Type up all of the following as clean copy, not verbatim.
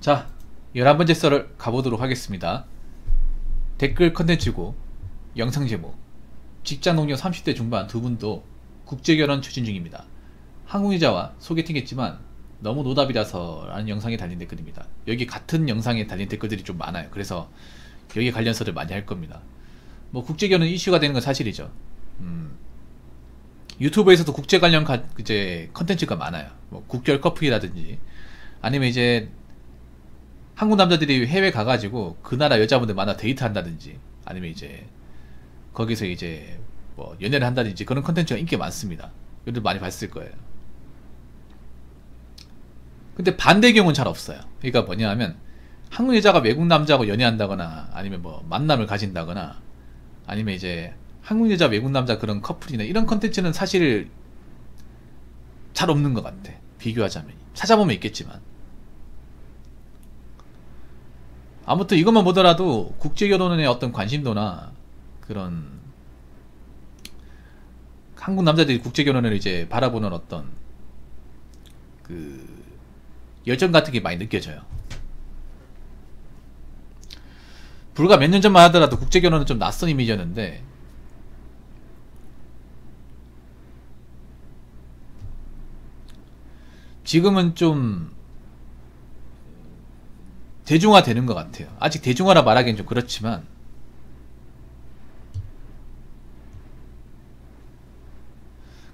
자, 11번째 썰을 가보도록 하겠습니다. 댓글 컨텐츠고 영상 제목, 직장 동료 30대 중반 두 분도 국제결혼 추진 중입니다. 한국여자와 소개팅했지만 너무 노답이라서 라는 영상에 달린 댓글입니다. 여기 같은 영상에 달린 댓글들이 좀 많아요. 그래서 여기 관련 썰을 많이 할 겁니다. 뭐 국제결혼 이슈가 되는 건 사실이죠. 유튜브에서도 국제 관련 이제 컨텐츠가 많아요. 뭐 국결 커플이라든지 아니면 이제 한국 남자들이 해외 가가지고 그 나라 여자분들 만나 데이트한다든지 아니면 이제 거기서 이제 뭐 연애를 한다든지 그런 컨텐츠가 인기가 많습니다. 여러분 많이 봤을 거예요. 근데 반대 경우는 잘 없어요. 그러니까 뭐냐 하면 한국 여자가 외국 남자하고 연애한다거나 아니면 뭐 만남을 가진다거나 아니면 이제 한국 여자 외국 남자 그런 커플이나 이런 컨텐츠는 사실 잘 없는 것 같아. 비교하자면 찾아보면 있겠지만 아무튼 이것만 보더라도 국제결혼의 어떤 관심도나 그런 한국 남자들이 국제결혼을 이제 바라보는 어떤 그 열정 같은 게 많이 느껴져요. 불과 몇 년 전만 하더라도 국제결혼은 좀 낯선 이미지였는데 지금은 좀 대중화되는 것 같아요. 아직 대중화라 말하기엔 좀 그렇지만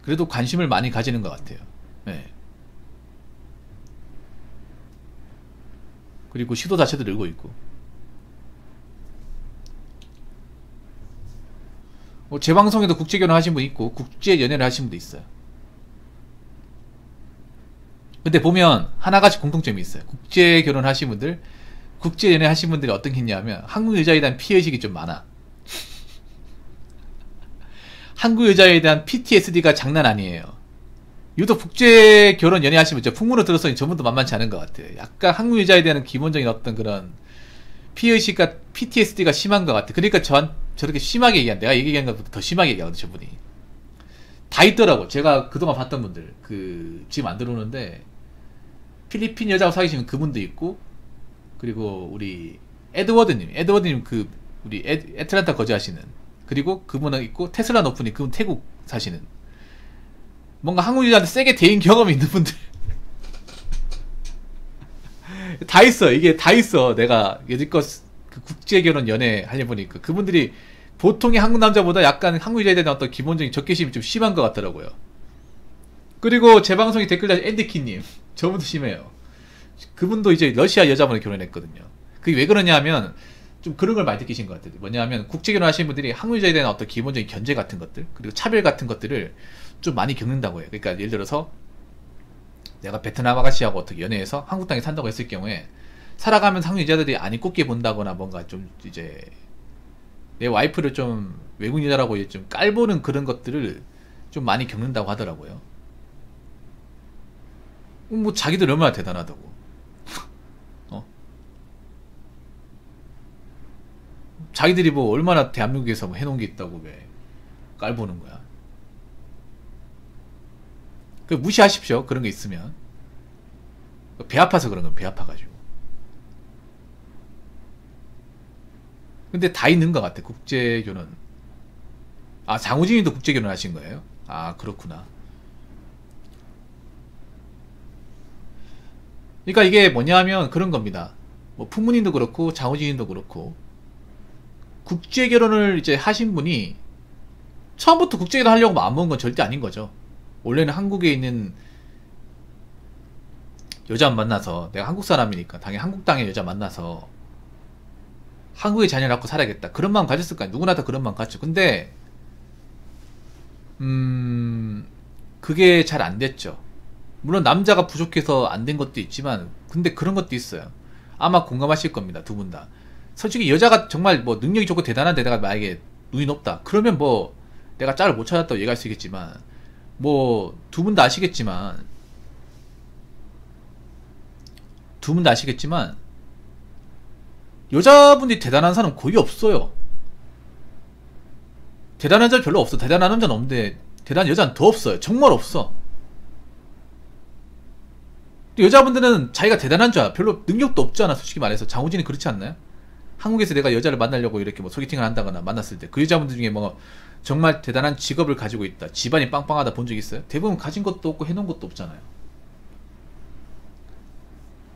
그래도 관심을 많이 가지는 것 같아요. 네. 그리고 시도 자체도 늘고 있고 뭐 제 방송에도 국제결혼 하신 분 있고 국제연애를 하신 분도 있어요. 근데 보면 하나같이 공통점이 있어요. 국제결혼 하신 분들 국제연애 하신 분들이 어떤 게 있냐면 한국 여자에 대한 피해의식이 좀 많아. 한국 여자에 대한 PTSD가 장난 아니에요. 유독 국제결혼 연애하시면 풍문을 들었으니 전부도 만만치 않은 것 같아요. 약간 한국 여자에 대한 기본적인 어떤 그런 피해의식과 PTSD가 심한 것 같아요. 그러니까 저렇게 심하게 얘기한, 내가 얘기한 것보다 더 심하게 얘기하거든요, 저분이. 다 있더라고. 제가 그동안 봤던 분들, 지금 안 들어오는데, 필리핀 여자하고 사귀시는 그분도 있고, 그리고 우리 에드워드님 우리 애틀란타 거주하시는, 그리고 그분은 있고, 테슬라 노프님, 그분 태국 사시는, 뭔가 한국 여자한테 세게 대인 경험이 있는 분들. 다 있어. 이게 다 있어. 내가 여지껏 그 국제결혼 연애 하려 보니까 그분들이 보통의 한국 남자보다 약간 한국 여자에 대한 어떤 기본적인 적개심이 좀 심한 것 같더라고요. 그리고 제 방송에 댓글단 앤디키님, 저분도 심해요. 그분도 이제 러시아 여자분을 결혼했거든요. 그게 왜 그러냐 하면 좀 그런 걸 많이 느끼신 것 같아요. 뭐냐 하면 국제결혼 하시는 분들이 한국 여자에 대한 어떤 기본적인 견제 같은 것들 그리고 차별 같은 것들을 좀 많이 겪는다고 해요. 그러니까 예를 들어서 내가 베트남 아가씨하고 어떻게 연애해서 한국 땅에 산다고 했을 경우에 살아가면서 한국 여자들이 안 이꼽게 본다거나 뭔가 좀 이제 내 와이프를 좀 외국 여자라고 좀 깔보는 그런 것들을 좀 많이 겪는다고 하더라고요. 뭐 자기들 얼마나 대단하다고. 자기들이 뭐 얼마나 대한민국에서 뭐 해놓은 게 있다고 왜 깔보는 거야. 그 무시하십시오. 그런 게 있으면. 배 아파서 그런 건 배 아파가지고. 근데 다 있는 것 같아. 국제결혼. 아, 장우진님도 국제결혼 하신 거예요? 아, 그렇구나. 그러니까 이게 뭐냐 하면 그런 겁니다. 뭐 풍문님도 그렇고 장우진님도 그렇고 국제결혼을 이제 하신 분이 처음부터 국제결혼 하려고 마음먹은 건 절대 아닌 거죠. 원래는 한국에 있는 여자 만나서 내가 한국 사람이니까 당연히 한국 땅의 여자 만나서 한국에 자녀를 낳고 살아야겠다 그런 마음 가졌을 거 아니야. 누구나 다 그런 마음 갖죠. 근데 그게 잘 안 됐죠. 물론 남자가 부족해서 안 된 것도 있지만 근데 그런 것도 있어요. 아마 공감하실 겁니다. 두 분 다. 솔직히 여자가 정말 뭐 능력이 좋고 대단한데 내가 만약에 눈이 높다 그러면 뭐 내가 짝을 못 찾았다고 얘기할 수 있겠지만 뭐 두 분 다 아시겠지만 여자분들이 대단한 사람 거의 없어요. 대단한 여자 별로 없어. 대단한 남자는 없는데 대단한 여자는 더 없어요. 정말 없어. 또 여자분들은 자기가 대단한 줄 알아. 별로 능력도 없잖아, 솔직히 말해서. 장우진이 그렇지 않나요? 한국에서 내가 여자를 만나려고 이렇게 뭐 소개팅을 한다거나 만났을 때 그 여자분들 중에 뭐 정말 대단한 직업을 가지고 있다, 집안이 빵빵하다 본 적 있어요? 대부분 가진 것도 없고 해놓은 것도 없잖아요.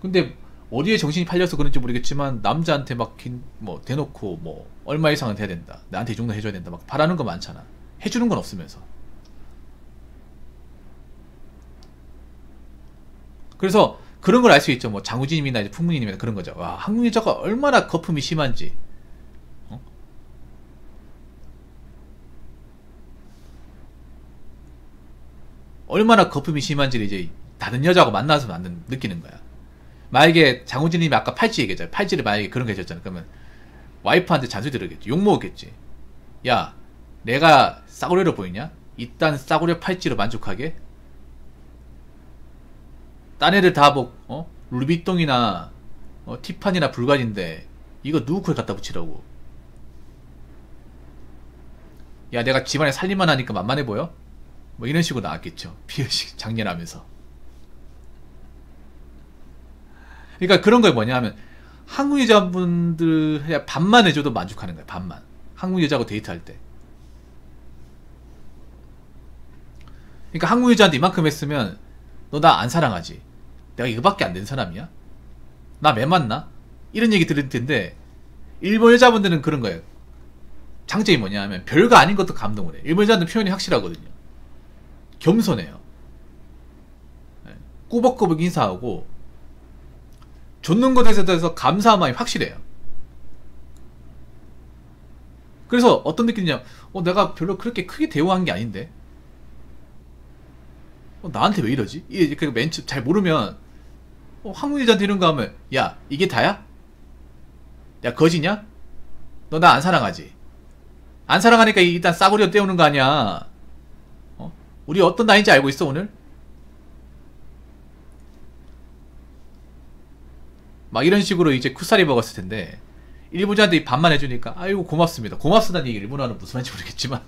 근데 어디에 정신이 팔려서 그런지 모르겠지만 남자한테 막 뭐 대놓고 뭐 얼마 이상은 돼야 된다, 나한테 이 정도 해줘야 된다, 막 바라는 거 많잖아. 해주는 건 없으면서. 그래서 그런 걸 알 수 있죠. 뭐 장우진님이나 이제 풍문이님이나 그런 거죠. 와, 한국 여자가 얼마나 거품이 심한지. 어? 얼마나 거품이 심한지를 이제 다른 여자하고 만나서 느끼는 거야. 만약에 장우진님이 아까 팔찌 얘기했잖아요. 팔찌를 만약에 그런 거 해줬잖아. 그러면 와이프한테 잔소리 들었겠지. 욕먹었겠지. 야, 내가 싸구려로 보이냐? 이딴 싸구려 팔찌로 만족하게? 딴 애들 다 뭐, 루비똥이나, 티파니나 불가인데, 이거 누구 코에 갖다 붙이라고. 야, 내가 집안에 살림만 하니까 만만해 보여? 뭐 이런 식으로 나왔겠죠. 피어식 장렬하면서. 그러니까 그런 거 뭐냐 하면, 한국 여자분들 그냥 반만 해줘도 만족하는 거야, 반만. 한국 여자하고 데이트할 때. 그러니까 한국 여자한테 이만큼 했으면, 너 나 안 사랑하지? 내가 이거밖에 안 된 사람이야? 나 왜 만나? 이런 얘기 들을 텐데, 일본 여자분들은 그런 거예요. 장점이 뭐냐 하면 별거 아닌 것도 감동을 해. 일본 여자들은 표현이 확실하거든요. 겸손해요. 꾸벅꾸벅 인사하고 줬는 것에 대해서 감사한 마음이 확실해요. 그래서 어떤 느낌이냐, 내가 별로 그렇게 크게 대우한 게 아닌데 나한테 왜 이러지? 이게 맨 처음 잘 모르면 한국 여자한테 이런 거 하면, 야, 이게 다야? 야, 거지냐? 너 나 안 사랑하지? 안 사랑하니까 일단 싸구려 때우는 거 아니야. 우리 어떤 나이인지 알고 있어, 오늘? 막 이런 식으로 이제 쿠사리 먹었을 텐데, 일본자한테 반만 해주니까, 아이고, 고맙습니다. 고맙습니다는 얘기 일본어는 무슨 말인지 모르겠지만.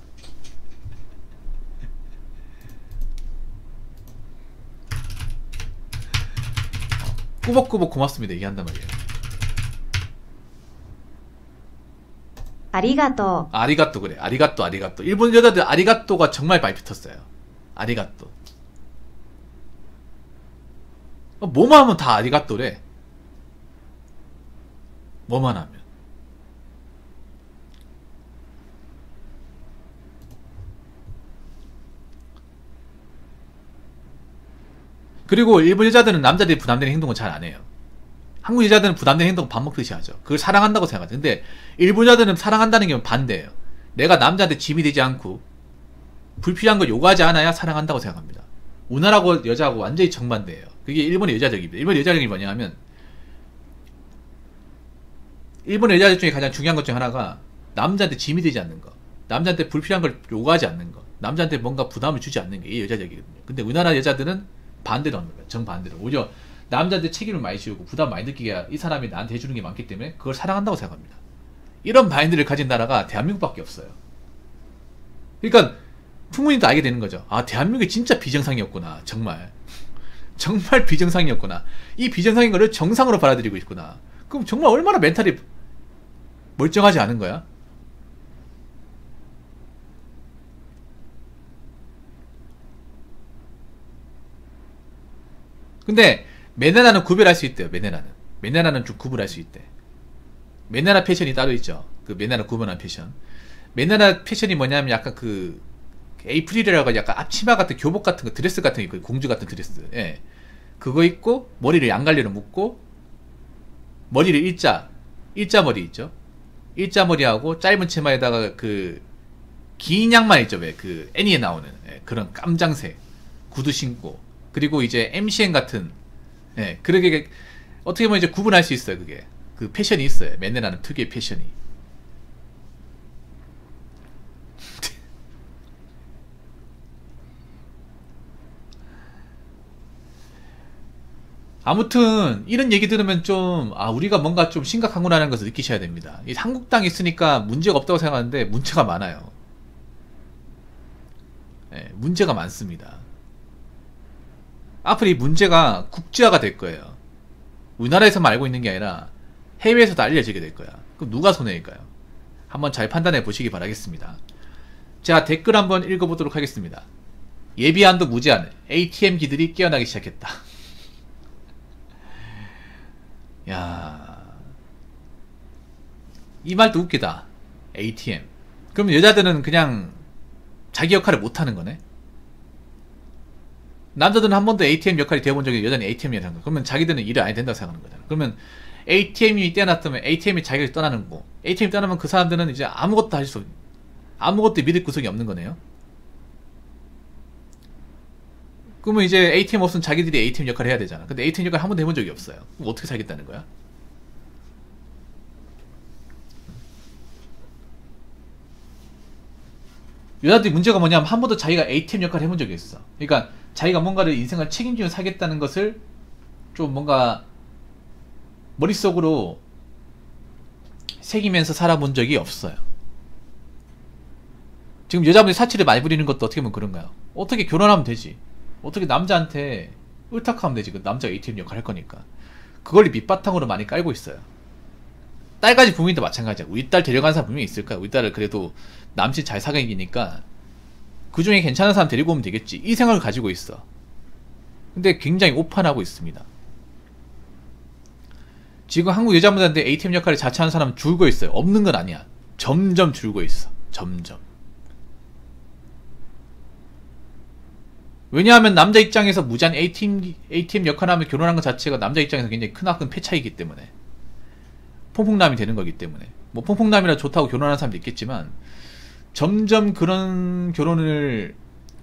꾸벅꾸벅 고맙습니다 얘기한단 말이에요. 아리가또. 아리가또, 그래. 아리가또, 아리가또. 일본 여자들 아리가또가 정말 많이 붙었어요. 아리가또. 뭐만 하면 다 아리가또래. 뭐만 하면. 그리고 일본 여자들은 남자들이 부담되는 행동을 잘 안 해요. 한국 여자들은 부담되는 행동 밥 먹듯이 하죠. 그걸 사랑한다고 생각하죠. 근데 일본 여자들은 사랑한다는 게 반대예요. 내가 남자한테 짐이 되지 않고 불필요한 걸 요구하지 않아야 사랑한다고 생각합니다. 우리나라하고 여자하고 완전히 정반대예요. 그게 일본의 여자적입니다. 일본의 여자적이 뭐냐 하면, 일본의 여자들 중에 가장 중요한 것 중에 하나가 남자한테 짐이 되지 않는 거, 남자한테 불필요한 걸 요구하지 않는 거, 남자한테 뭔가 부담을 주지 않는 게 이게 여자적이거든요. 근데 우리나라 여자들은 반대로 하는 거예요. 정반대로. 오히려 남자한테 책임을 많이 지우고 부담 많이 느끼게 이 사람이 나한테 해주는 게 많기 때문에 그걸 사랑한다고 생각합니다. 이런 마인드를 가진 나라가 대한민국밖에 없어요. 그러니까 부모님도 알게 되는 거죠. 아, 대한민국이 진짜 비정상이었구나. 정말 비정상이었구나. 이 비정상인 거를 정상으로 받아들이고 있구나. 그럼 정말 얼마나 멘탈이 멀쩡하지 않은 거야? 근데 메네나는 구별할 수 있대요. 메네나는 좀 구분할 수 있대. 메네나 패션이 따로 있죠. 그 메네나 구분한 패션. 메네나 패션이 뭐냐면 약간 그 에이프릴이라고 약간 앞치마 같은 교복 같은 거, 드레스 같은 거, 공주 같은 드레스. 예. 그거 입고 머리를 양갈래로 묶고 머리를 일자 머리 있죠. 일자 머리하고 짧은 치마에다가 그 긴 양말 있죠. 왜 그 애니에 나오는 그런 깜장색 구두 신고, 그리고 이제 MCN 같은, 그러게 어떻게 보면 이제 구분할 수 있어요. 그게 그 패션이 있어요. 메네나는 특유의 패션이. 아무튼 이런 얘기 들으면 좀 우리가 뭔가 좀 심각한구나라는 것을 느끼셔야 됩니다. 이 한국 땅에 있으니까 문제가 없다고 생각하는데 문제가 많아요. 문제가 많습니다. 앞으로 이 문제가 국제화가 될 거예요. 우리나라에서만 알고 있는 게 아니라 해외에서도 알려지게 될 거야. 그럼 누가 손해일까요? 한번 잘 판단해 보시기 바라겠습니다. 자, 댓글 한번 읽어보도록 하겠습니다. 예비한도 무제한, ATM기들이 깨어나기 시작했다. 야, 이 말도 웃기다. ATM. 그러면 여자들은 그냥 자기 역할을 못하는 거네? 남자들은 한 번도 ATM 역할이 되어본 적이 여자는 ATM이라는 거야. 그러면 자기들은 일을 안 해도 된다고 생각하는 거잖아. 그러면 ATM이 떼어놨다면 ATM이 자기를 떠나는 거고, ATM이 떠나면 그 사람들은 이제 아무것도 할 수, 아무것도 믿을 구석이 없는 거네요. 그러면 이제 ATM 없으면 자기들이 ATM 역할을 해야 되잖아. 근데 ATM 역할을 한 번도 해본 적이 없어요. 그럼 어떻게 살겠다는 거야? 여자들이 문제가 뭐냐면 한 번도 자기가 ATM 역할을 해본 적이 있어. 그러니까 자기가 뭔가를 인생을 책임지며 살겠다는 것을 좀 뭔가 머릿속으로 새기면서 살아본 적이 없어요. 지금 여자분들이 사치를 많이 부리는 것도 어떻게 보면 그런가요? 어떻게 결혼하면 되지? 어떻게 남자한테 의탁하면 되지? 그 남자가 ATM 역할 할 거니까. 그걸 밑바탕으로 많이 깔고 있어요. 딸까지 부모님도 마찬가지야. 우리 딸 데려간 사람 분명히 있을 거야. 우리 딸을 그래도 남친 잘 사귀니까 그 중에 괜찮은 사람 데리고 오면 되겠지. 이 생각을 가지고 있어. 근데 굉장히 오판하고 있습니다. 지금 한국 여자분들한테 ATM 역할을 자처하는 사람은 줄고 있어요. 없는 건 아니야. 점점 줄고 있어. 점점. 왜냐하면 남자 입장에서 무제한 ATM 역할을 하면 결혼한 것 자체가 남자 입장에서 굉장히 크나큰 폐차이기 때문에 퐁퐁남이 되는 거기 때문에 뭐 퐁퐁남이라 좋다고 결혼하는 사람도 있겠지만 점점 그런 결혼을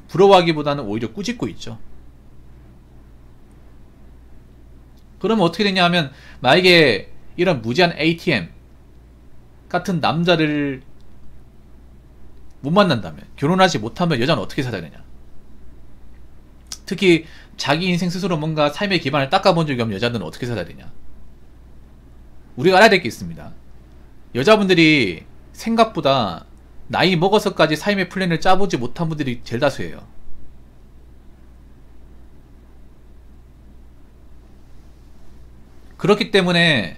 부러워하기보다는 오히려 꾸짖고 있죠. 그러면 어떻게 되냐 하면 만약에 이런 무제한 ATM 같은 남자를 못 만난다면, 결혼하지 못하면 여자는 어떻게 살아야 되냐. 특히 자기 인생 스스로 뭔가 삶의 기반을 닦아본 적이 없는 여자들은 어떻게 살아야 되냐. 우리가 알아야 될 게 있습니다. 여자분들이 생각보다 나이 먹어서까지 삶의 플랜을 짜보지 못한 분들이 제일 다수예요. 그렇기 때문에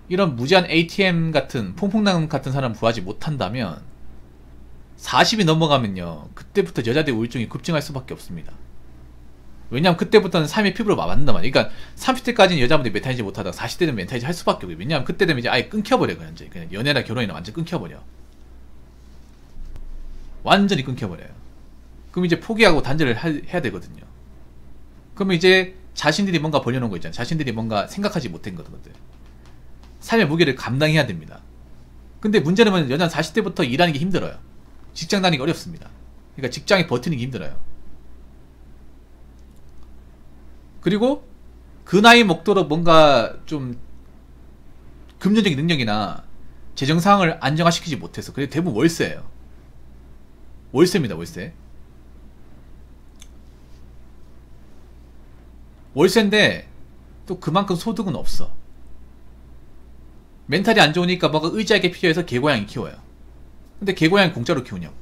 이런 무제한 ATM 같은 퐁퐁남 같은 사람 구하지 못한다면 40이 넘어가면요, 그때부터 여자들의 우울증이 급증할 수밖에 없습니다. 왜냐면 그때부터는 삶의 피부로 맞는단 말이에요. 그러니까 30대까지는 여자분들이 멘탈리지 못하다가 40대 되면 멘탈리지 할 수밖에 없어요. 왜냐면 그때 되면 이제 아예 끊겨버려요. 그냥 연애나 결혼이나 완전 끊겨버려. 완전히 끊겨버려요. 그럼 이제 포기하고 단절을 해야 되거든요. 그러면 이제 자신들이 뭔가 벌려놓은 거 있잖아요. 자신들이 뭔가 생각하지 못한 것들, 삶의 무게를 감당해야 됩니다. 근데 문제는 뭐냐면 여자는 40대부터 일하는 게 힘들어요. 직장 다니기 어렵습니다. 그러니까 직장에 버티는 게 힘들어요. 그리고 그 나이 먹도록 뭔가 좀 금전적인 능력이나 재정 상황을 안정화시키지 못해서, 그게 대부분 월세예요. 월세입니다. 월세. 월세인데 또 그만큼 소득은 없어. 멘탈이 안 좋으니까 뭔가 의지하게 필요해서 개고양이 키워요. 근데 개고양이 공짜로 키우냐고.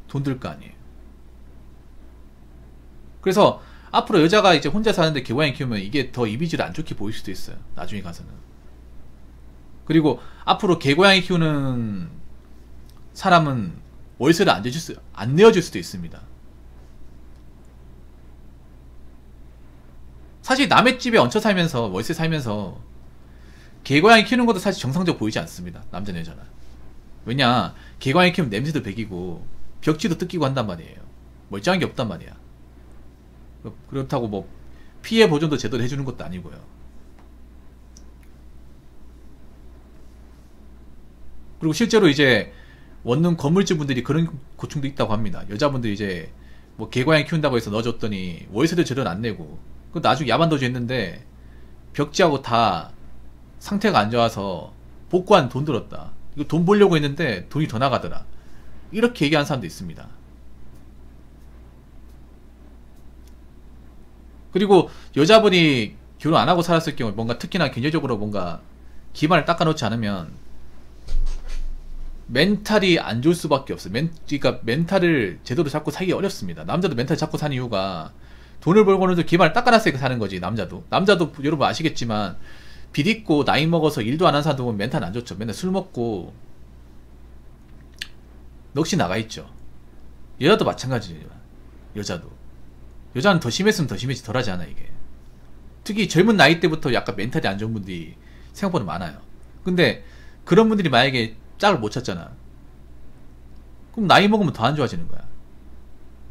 돈 들 거 아니에요. 그래서 앞으로 여자가 이제 혼자 사는데 개고양이 키우면 이게 더 이미지를 안 좋게 보일 수도 있어요. 나중에 가서는. 그리고 앞으로 개고양이 키우는 사람은 월세를 안 내어줄 수도 있습니다. 사실 남의 집에 얹혀 살면서, 월세 살면서 개고양이 키우는 것도 사실 정상적으로 보이지 않습니다. 남자나 여자나. 왜냐, 개고양이 키우면 냄새도 배기고 벽지도 뜯기고 한단 말이에요. 멀쩡한 게 없단 말이야. 그렇다고 뭐 피해 보존도 제대로 해주는 것도 아니고요. 그리고 실제로 이제 원룸 건물주 분들이 그런 고충도 있다고 합니다. 여자분들이 이제 뭐 개고양이 키운다고 해서 넣어줬더니 월세도 제대로 안 내고, 그 나중에 야반도주 했는데 벽지하고 다 상태가 안 좋아서 복구한 돈 들었다. 이거 돈 벌려고 했는데 돈이 더 나가더라. 이렇게 얘기하는 사람도 있습니다. 그리고 여자분이 결혼 안 하고 살았을 경우 뭔가 특히나 경제적으로 뭔가 기반을 닦아놓지 않으면 멘탈이 안 좋을 수밖에 없어요. 그러니까 멘탈을 제대로 잡고 살기 어렵습니다. 남자도 멘탈 잡고 사는 이유가 돈을 벌고는 기반을 닦아놨으니까 사는 거지. 남자도 여러분 아시겠지만 빚 있고 나이 먹어서 일도 안 하는 사람 보면 멘탈 안 좋죠. 맨날 술 먹고 넋이 나가 있죠. 여자도 마찬가지예요. 여자는 더 심했으면 더 심해지 덜하지 않아 이게. 특히 젊은 나이 때부터 약간 멘탈이 안 좋은 분들이 생각보다 많아요. 근데 그런 분들이 만약에 짝을 못 찾잖아. 그럼 나이 먹으면 더 안 좋아지는 거야.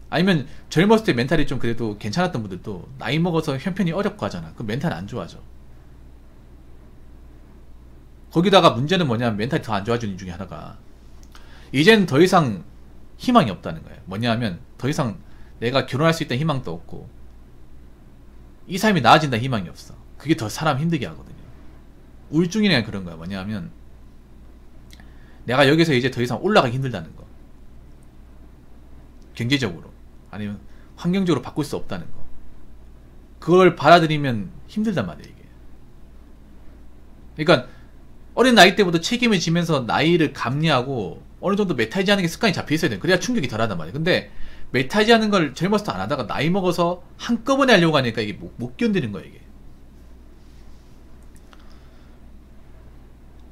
아니면 젊었을 때 멘탈이 좀 그래도 괜찮았던 분들도 나이 먹어서 형편이 어렵고 하잖아. 그럼 멘탈 안 좋아져. 거기다가 문제는 뭐냐면 멘탈이 더 안 좋아지는 이유 중에 하나가 이제는 더 이상 희망이 없다는 거예요. 뭐냐면 더 이상 내가 결혼할 수 있다는 희망도 없고 이 삶이 나아진다는 희망이 없어. 그게 더 사람 힘들게 하거든요. 우울증이나 그런 거야. 뭐냐면 내가 여기서 이제 더 이상 올라가기 힘들다는 거. 경제적으로 아니면 환경적으로 바꿀 수 없다는 거. 그걸 받아들이면 힘들단 말이에요 이게. 그러니까 어린 나이 때부터 책임을 지면서 나이를 감내하고 어느 정도 메타이즈 하는 게 습관이 잡혀 있어야 돼. 그래야 충격이 덜 하단 말이에요. 근데 메타이즈 하는 걸 젊었을 때 안 하다가 나이 먹어서 한꺼번에 하려고 하니까 이게 못 견디는 거예요 이게.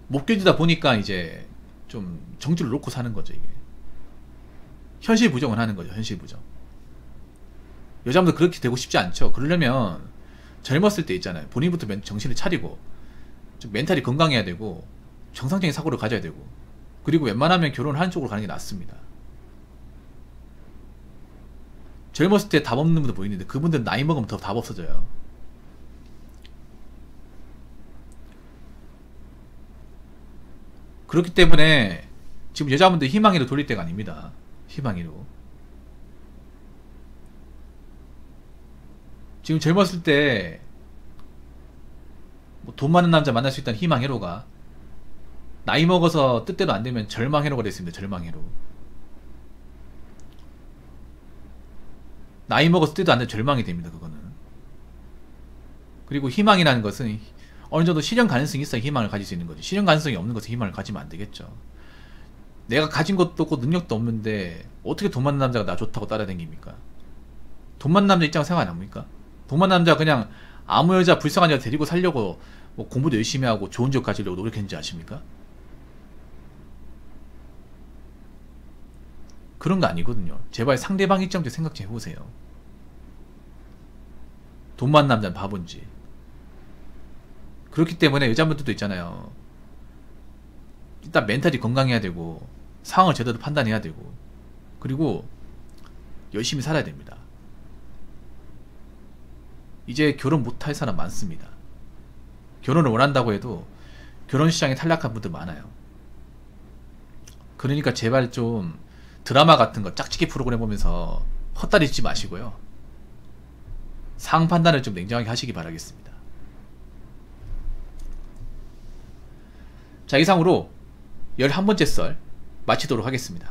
못 견디다 보니까 이제 좀 정주를 놓고 사는 거죠 이게. 현실 부정을 하는 거죠. 현실 부정. 여자분들 그렇게 되고 싶지 않죠. 그러려면 젊었을 때 있잖아요. 본인부터 정신을 차리고 좀 멘탈이 건강해야 되고 정상적인 사고를 가져야 되고 그리고 웬만하면 결혼을 하는 쪽으로 가는 게 낫습니다. 젊었을 때 답 없는 분들 보이는데 그분들은 나이 먹으면 더 답 없어져요. 그렇기 때문에 지금 여자분들 희망으로 돌릴 때가 아닙니다. 희망으로. 지금 젊었을 때 뭐 돈 많은 남자 만날 수 있다는 희망회로가 나이 먹어서 뜻대로 안 되면 절망회로가 됐습니다. 절망회로. 나이 먹어서 뜻대로 안 되면 절망이 됩니다. 그거는. 그리고 희망이라는 것은 어느 정도 실현 가능성이 있어야 희망을 가질 수 있는 거지. 실현 가능성이 없는 것에 희망을 가지면 안 되겠죠. 내가 가진 것도 없고 능력도 없는데 어떻게 돈 많은 남자가 나 좋다고 따라다닙니까? 돈 많은 남자 입장은 생각 안 합니까? 돈 많은 남자 그냥 아무 여자 불쌍한 여자 데리고 살려고 뭐 공부도 열심히 하고 좋은 집 가지려고 노력했는지 아십니까? 그런 거 아니거든요. 제발 상대방 입장 좀 생각 좀 해보세요. 돈 많은 남자는 바본지. 그렇기 때문에 여자분들도 있잖아요. 일단 멘탈이 건강해야 되고 상황을 제대로 판단해야 되고 그리고 열심히 살아야 됩니다. 이제 결혼 못할 사람 많습니다. 결혼을 원한다고 해도 결혼시장에 탈락한 분들 많아요. 그러니까 제발 좀 드라마 같은 거 짝짓기 프로그램 보면서 헛다리 짚지 마시고요. 상황 판단을 좀 냉정하게 하시기 바라겠습니다. 자, 이상으로 11번째 썰 마치도록 하겠습니다.